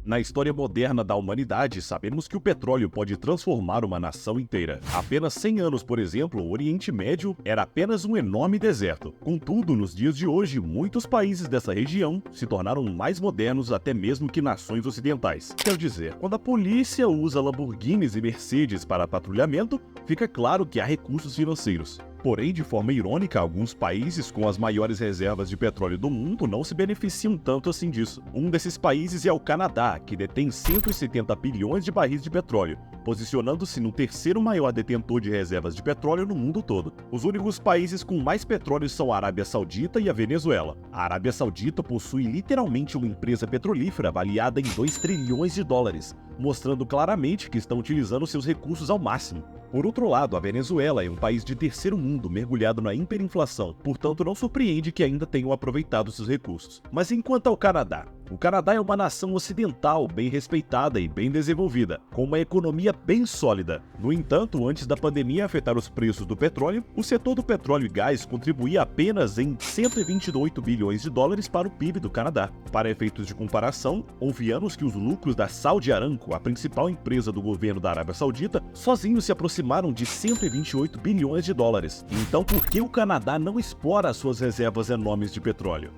Na história moderna da humanidade, sabemos que o petróleo pode transformar uma nação inteira. Há apenas 100 anos, por exemplo, o Oriente Médio era apenas um enorme deserto. Contudo, nos dias de hoje, muitos países dessa região se tornaram mais modernos até mesmo que nações ocidentais. Quer dizer, quando a polícia usa Lamborghinis e Mercedes para patrulhamento, fica claro que há recursos financeiros. Porém, de forma irônica, alguns países com as maiores reservas de petróleo do mundo não se beneficiam tanto assim disso. Um desses países é o Canadá, que detém 170 bilhões de barris de petróleo, posicionando-se no terceiro maior detentor de reservas de petróleo no mundo todo. Os únicos países com mais petróleo são a Arábia Saudita e a Venezuela. A Arábia Saudita possui literalmente uma empresa petrolífera avaliada em 2 trilhões de dólares, mostrando claramente que estão utilizando seus recursos ao máximo. Por outro lado, a Venezuela é um país de terceiro mundo mergulhado na hiperinflação, portanto não surpreende que ainda tenham aproveitado seus recursos. Mas enquanto ao Canadá, o Canadá é uma nação ocidental bem respeitada e bem desenvolvida, com uma economia bem sólida. No entanto, antes da pandemia afetar os preços do petróleo, o setor do petróleo e gás contribuía apenas em 128 bilhões de dólares para o PIB do Canadá. Para efeitos de comparação, houve anos que os lucros da Saudi Aramco, a principal empresa do governo da Arábia Saudita, sozinhos se aproximaram de 128 bilhões de dólares. Então, por que o Canadá não explora as suas reservas enormes de petróleo?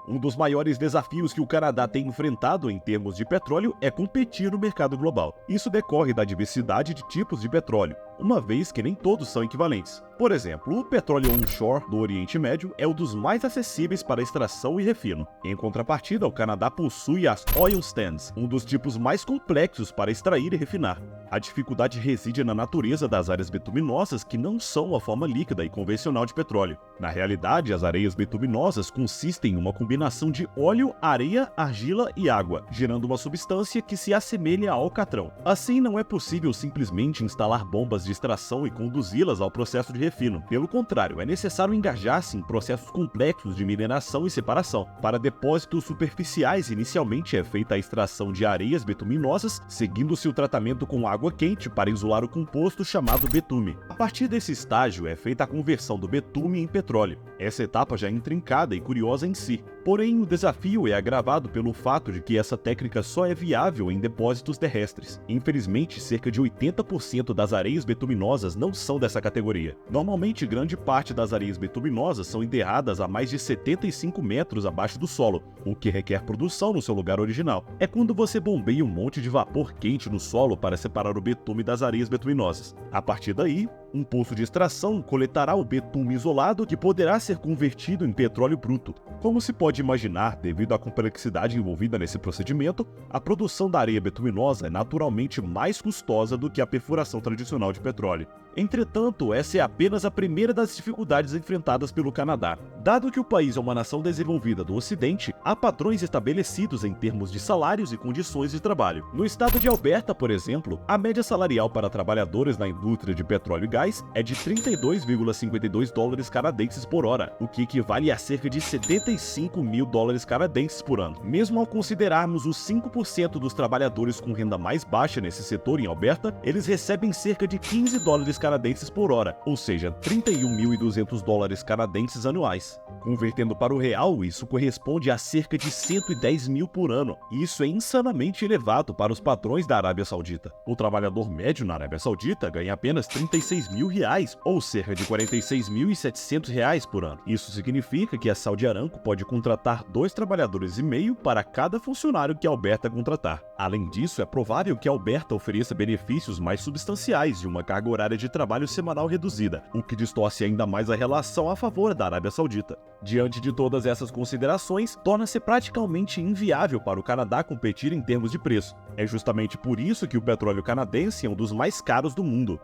Um dos maiores desafios que o Canadá tem enfrentado em termos de petróleo é competir no mercado global. Isso decorre da diversidade de tipos de petróleo, uma vez que nem todos são equivalentes. Por exemplo, o petróleo onshore do Oriente Médio é um dos mais acessíveis para extração e refino. Em contrapartida, o Canadá possui as oil sands, um dos tipos mais complexos para extrair e refinar. A dificuldade reside na natureza das áreas bituminosas, que não são a forma líquida e convencional de petróleo. Na realidade, as areias bituminosas consistem em uma combinação de óleo, areia, argila e água, gerando uma substância que se assemelha ao alcatrão. Assim, não é possível simplesmente instalar bombas de extração e conduzi-las ao processo de refino. Pelo contrário, é necessário engajar-se em processos complexos de mineração e separação. Para depósitos superficiais, inicialmente é feita a extração de areias bituminosas, seguindo-se o tratamento com água quente para isolar o composto chamado betume. A partir desse estágio é feita a conversão do betume em petróleo. Essa etapa já é intrincada e curiosa em si. Porém, o desafio é agravado pelo fato de que essa técnica só é viável em depósitos terrestres. Infelizmente, cerca de 80% das areias bituminosas não são dessa categoria. Normalmente, grande parte das areias bituminosas são enterradas a mais de 75 metros abaixo do solo, o que requer produção no seu lugar original. É quando você bombeia um monte de vapor quente no solo para separar o betume das areias bituminosas. A partir daí, um poço de extração coletará o betume isolado, que poderá ser convertido em petróleo bruto. Como se pode imaginar, devido à complexidade envolvida nesse procedimento, a produção da areia betuminosa é naturalmente mais custosa do que a perfuração tradicional de petróleo. Entretanto, essa é apenas a primeira das dificuldades enfrentadas pelo Canadá. Dado que o país é uma nação desenvolvida do Ocidente, há padrões estabelecidos em termos de salários e condições de trabalho. No estado de Alberta, por exemplo, a média salarial para trabalhadores na indústria de petróleo e gás é de 32,52 dólares canadenses por hora, o que equivale a cerca de 75 mil dólares canadenses por ano. Mesmo ao considerarmos os 5% dos trabalhadores com renda mais baixa nesse setor em Alberta, eles recebem cerca de 15 dólares canadenses por hora, ou seja, 31.200 dólares canadenses anuais. Convertendo para o real, isso corresponde a cerca de 110 mil por ano, e isso é insanamente elevado para os padrões da Arábia Saudita. O trabalhador médio na Arábia Saudita ganha apenas 36 mil reais, ou cerca de 46.700 reais por ano. Isso significa que a Saudi Aramco pode contratar 2,5 trabalhadores para cada funcionário que a Alberta contratar. Além disso, é provável que a Alberta ofereça benefícios mais substanciais de uma carga horária de trabalho semanal reduzida, o que distorce ainda mais a relação a favor da Arábia Saudita. Diante de todas essas considerações, torna-se praticamente inviável para o Canadá competir em termos de preço. É justamente por isso que o petróleo canadense é um dos mais caros do mundo.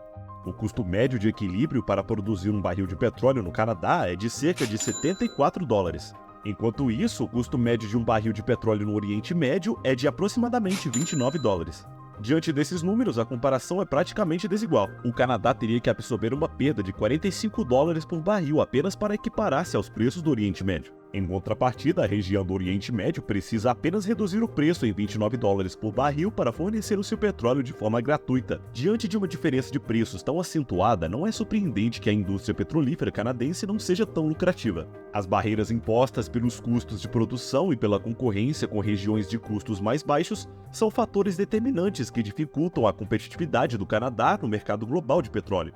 O custo médio de equilíbrio para produzir um barril de petróleo no Canadá é de cerca de 74 dólares. Enquanto isso, o custo médio de um barril de petróleo no Oriente Médio é de aproximadamente 29 dólares. Diante desses números, a comparação é praticamente desigual. O Canadá teria que absorver uma perda de 45 dólares por barril apenas para equiparar-se aos preços do Oriente Médio. Em contrapartida, a região do Oriente Médio precisa apenas reduzir o preço em $29 por barril para fornecer o seu petróleo de forma gratuita. Diante de uma diferença de preços tão acentuada, não é surpreendente que a indústria petrolífera canadense não seja tão lucrativa. As barreiras impostas pelos custos de produção e pela concorrência com regiões de custos mais baixos são fatores determinantes que dificultam a competitividade do Canadá no mercado global de petróleo.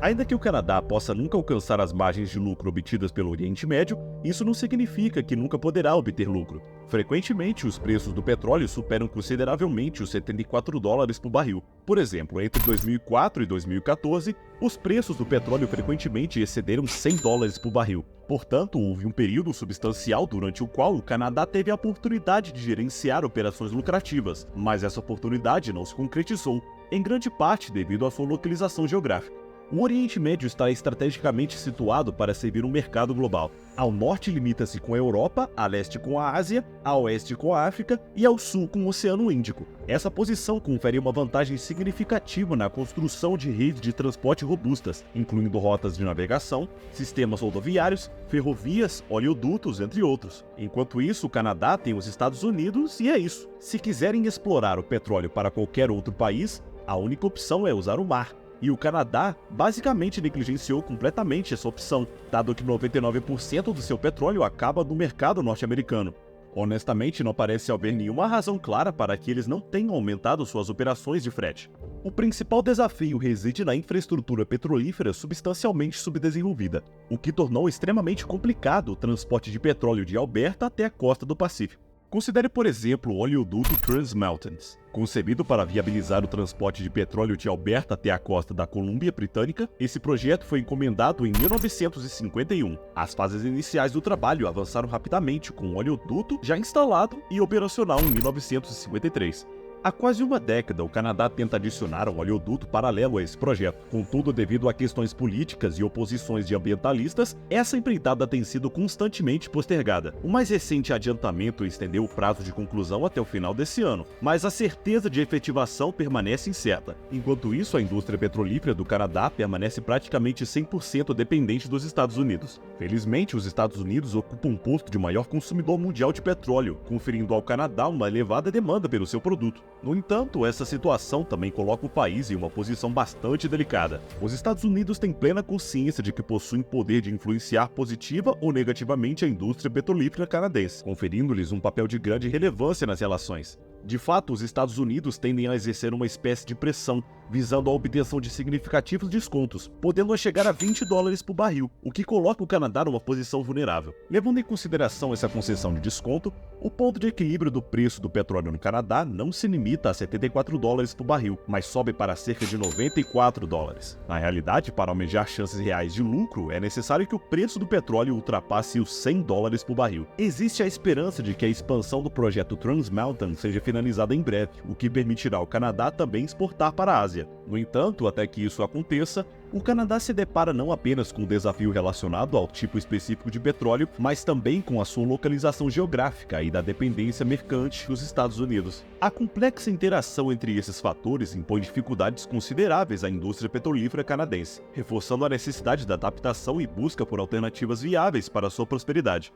Ainda que o Canadá possa nunca alcançar as margens de lucro obtidas pelo Oriente Médio, isso não significa que nunca poderá obter lucro. Frequentemente, os preços do petróleo superam consideravelmente os $74 por barril. Por exemplo, entre 2004 e 2014, os preços do petróleo frequentemente excederam $100 por barril. Portanto, houve um período substancial durante o qual o Canadá teve a oportunidade de gerenciar operações lucrativas, mas essa oportunidade não se concretizou, em grande parte devido à sua localização geográfica. O Oriente Médio está estrategicamente situado para servir um mercado global. Ao norte limita-se com a Europa, a leste com a Ásia, a oeste com a África e ao sul com o Oceano Índico. Essa posição confere uma vantagem significativa na construção de redes de transporte robustas, incluindo rotas de navegação, sistemas rodoviários, ferrovias, oleodutos, entre outros. Enquanto isso, o Canadá tem os Estados Unidos e é isso. Se quiserem explorar o petróleo para qualquer outro país, a única opção é usar o mar. E o Canadá basicamente negligenciou completamente essa opção, dado que 99% do seu petróleo acaba no mercado norte-americano. Honestamente, não parece haver nenhuma razão clara para que eles não tenham aumentado suas operações de frete. O principal desafio reside na infraestrutura petrolífera substancialmente subdesenvolvida, o que tornou extremamente complicado o transporte de petróleo de Alberta até a costa do Pacífico. Considere, por exemplo, o oleoduto Trans Mountains. Concebido para viabilizar o transporte de petróleo de Alberta até a costa da Colômbia Britânica, esse projeto foi encomendado em 1951. As fases iniciais do trabalho avançaram rapidamente, com o oleoduto já instalado e operacional em 1953. Há quase uma década, o Canadá tenta adicionar um oleoduto paralelo a esse projeto. Contudo, devido a questões políticas e oposições de ambientalistas, essa empreitada tem sido constantemente postergada. O mais recente adiantamento estendeu o prazo de conclusão até o final desse ano, mas a certeza de efetivação permanece incerta. Enquanto isso, a indústria petrolífera do Canadá permanece praticamente 100% dependente dos Estados Unidos. Felizmente, os Estados Unidos ocupam um posto de maior consumidor mundial de petróleo, conferindo ao Canadá uma elevada demanda pelo seu produto. No entanto, essa situação também coloca o país em uma posição bastante delicada. Os Estados Unidos têm plena consciência de que possuem poder de influenciar positiva ou negativamente a indústria petrolífera canadense, conferindo-lhes um papel de grande relevância nas relações. De fato, os Estados Unidos tendem a exercer uma espécie de pressão, visando a obtenção de significativos descontos, podendo chegar a $20 por barril, o que coloca o Canadá numa posição vulnerável. Levando em consideração essa concessão de desconto, o ponto de equilíbrio do preço do petróleo no Canadá não se limita a $74 por barril, mas sobe para cerca de $94. Na realidade, para almejar chances reais de lucro, é necessário que o preço do petróleo ultrapasse os $100 por barril. Existe a esperança de que a expansão do projeto Trans Mountain seja finalizada em breve, o que permitirá ao Canadá também exportar para a Ásia. No entanto, até que isso aconteça, o Canadá se depara não apenas com um desafio relacionado ao tipo específico de petróleo, mas também com a sua localização geográfica e da dependência mercante dos Estados Unidos. A complexa interação entre esses fatores impõe dificuldades consideráveis à indústria petrolífera canadense, reforçando a necessidade da adaptação e busca por alternativas viáveis para sua prosperidade.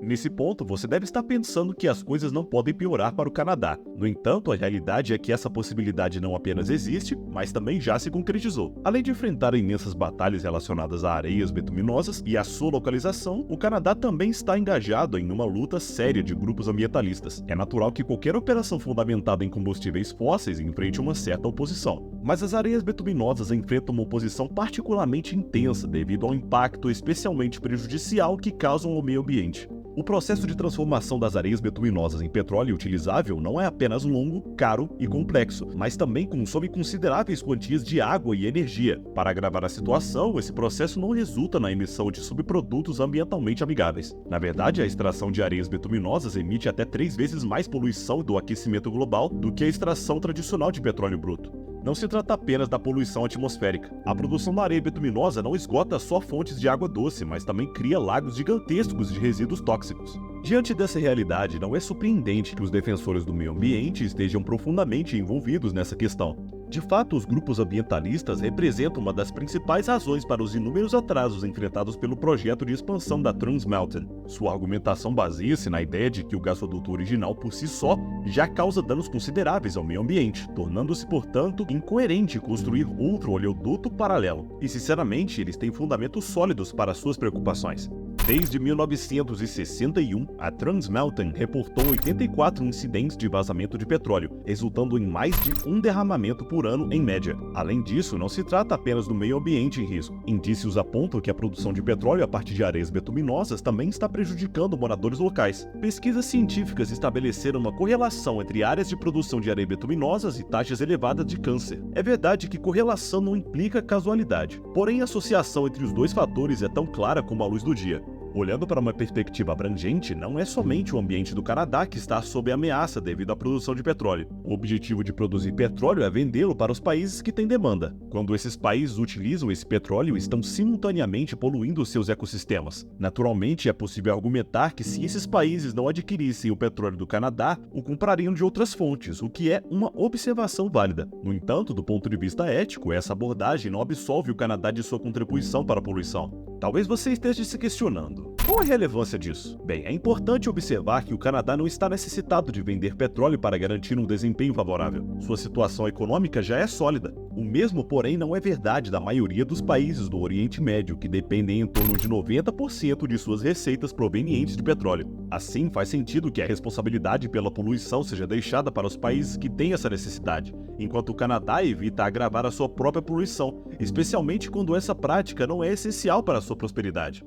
Nesse ponto, você deve estar pensando que as coisas não podem piorar para o Canadá. No entanto, a realidade é que essa possibilidade não apenas existe, mas também já se concretizou. Além de enfrentar imensas batalhas relacionadas a areias bituminosas e a sua localização, o Canadá também está engajado em uma luta séria de grupos ambientalistas. É natural que qualquer operação fundamentada em combustíveis fósseis enfrente uma certa oposição. Mas as areias bituminosas enfrentam uma oposição particularmente intensa devido ao impacto especialmente prejudicial que causam ao meio ambiente. O processo de transformação das areias bituminosas em petróleo utilizável não é apenas longo, caro e complexo, mas também consome consideráveis quantias de água e energia. Para agravar a situação, esse processo não resulta na emissão de subprodutos ambientalmente amigáveis. Na verdade, a extração de areias bituminosas emite até 3 vezes mais poluição do aquecimento global do que a extração tradicional de petróleo bruto. Não se trata apenas da poluição atmosférica. A produção da areia bituminosa não esgota só fontes de água doce, mas também cria lagos gigantescos de resíduos tóxicos. Diante dessa realidade, não é surpreendente que os defensores do meio ambiente estejam profundamente envolvidos nessa questão. De fato, os grupos ambientalistas representam uma das principais razões para os inúmeros atrasos enfrentados pelo projeto de expansão da Trans Mountain. Sua argumentação baseia-se na ideia de que o gasoduto original por si só já causa danos consideráveis ao meio ambiente, tornando-se, portanto, incoerente construir outro oleoduto paralelo. E, sinceramente, eles têm fundamentos sólidos para suas preocupações. Desde 1961, a Trans Mountain reportou 84 incidentes de vazamento de petróleo, resultando em mais de um derramamento por ano em média. Além disso, não se trata apenas do meio ambiente em risco. Indícios apontam que a produção de petróleo a partir de areias bituminosas também está prejudicando moradores locais. Pesquisas científicas estabeleceram uma correlação entre áreas de produção de areias bituminosas e taxas elevadas de câncer. É verdade que correlação não implica casualidade, porém a associação entre os dois fatores é tão clara como a luz do dia. Olhando para uma perspectiva abrangente, não é somente o ambiente do Canadá que está sob ameaça devido à produção de petróleo. O objetivo de produzir petróleo é vendê-lo para os países que têm demanda. Quando esses países utilizam esse petróleo, estão simultaneamente poluindo seus ecossistemas. Naturalmente, é possível argumentar que se esses países não adquirissem o petróleo do Canadá, o comprariam de outras fontes, o que é uma observação válida. No entanto, do ponto de vista ético, essa abordagem não absolve o Canadá de sua contribuição para a poluição. Talvez você esteja se questionando: qual a relevância disso? Bem, é importante observar que o Canadá não está necessitado de vender petróleo para garantir um desempenho favorável. Sua situação econômica já é sólida. O mesmo, porém, não é verdade da maioria dos países do Oriente Médio, que dependem em torno de 90% de suas receitas provenientes de petróleo. Assim, faz sentido que a responsabilidade pela poluição seja deixada para os países que têm essa necessidade, enquanto o Canadá evita agravar a sua própria poluição, especialmente quando essa prática não é essencial para a sua prosperidade.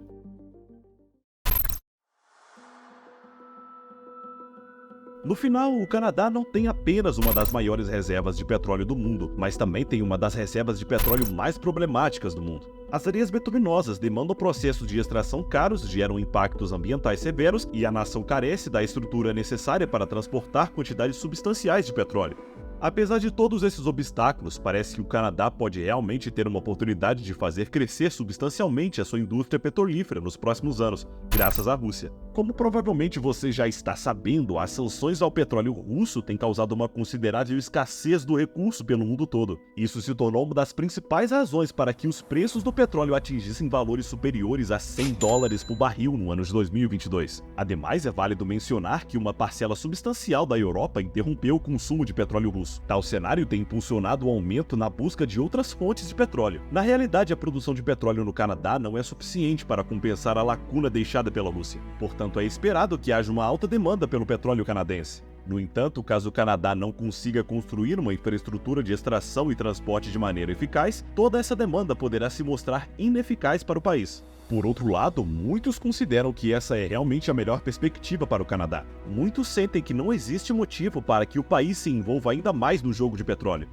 No final, o Canadá não tem apenas uma das maiores reservas de petróleo do mundo, mas também tem uma das reservas de petróleo mais problemáticas do mundo. As areias bituminosas demandam processos de extração caros, geram impactos ambientais severos e a nação carece da estrutura necessária para transportar quantidades substanciais de petróleo. Apesar de todos esses obstáculos, parece que o Canadá pode realmente ter uma oportunidade de fazer crescer substancialmente a sua indústria petrolífera nos próximos anos, graças à Rússia. Como provavelmente você já está sabendo, as sanções ao petróleo russo têm causado uma considerável escassez do recurso pelo mundo todo. Isso se tornou uma das principais razões para que os preços do petróleo atingissem valores superiores a $100 por barril no ano de 2022. Ademais, é válido mencionar que uma parcela substancial da Europa interrompeu o consumo de petróleo russo. Tal cenário tem impulsionado o aumento na busca de outras fontes de petróleo. Na realidade, a produção de petróleo no Canadá não é suficiente para compensar a lacuna deixada pela Rússia. Portanto, é esperado que haja uma alta demanda pelo petróleo canadense. No entanto, caso o Canadá não consiga construir uma infraestrutura de extração e transporte de maneira eficaz, toda essa demanda poderá se mostrar ineficaz para o país. Por outro lado, muitos consideram que essa é realmente a melhor perspectiva para o Canadá. Muitos sentem que não existe motivo para que o país se envolva ainda mais no jogo de petróleo.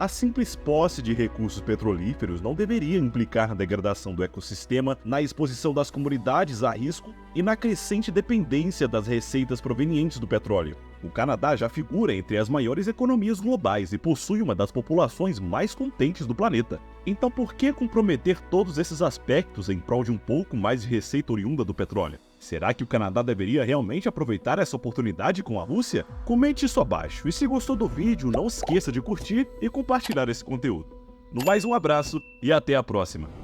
A simples posse de recursos petrolíferos não deveria implicar na degradação do ecossistema, na exposição das comunidades a risco e na crescente dependência das receitas provenientes do petróleo. O Canadá já figura entre as maiores economias globais e possui uma das populações mais contentes do planeta. Então, por que comprometer todos esses aspectos em prol de um pouco mais de receita oriunda do petróleo? Será que o Canadá deveria realmente aproveitar essa oportunidade com a Rússia? Comente isso abaixo e se gostou do vídeo, não esqueça de curtir e compartilhar esse conteúdo. No mais, um abraço e até a próxima!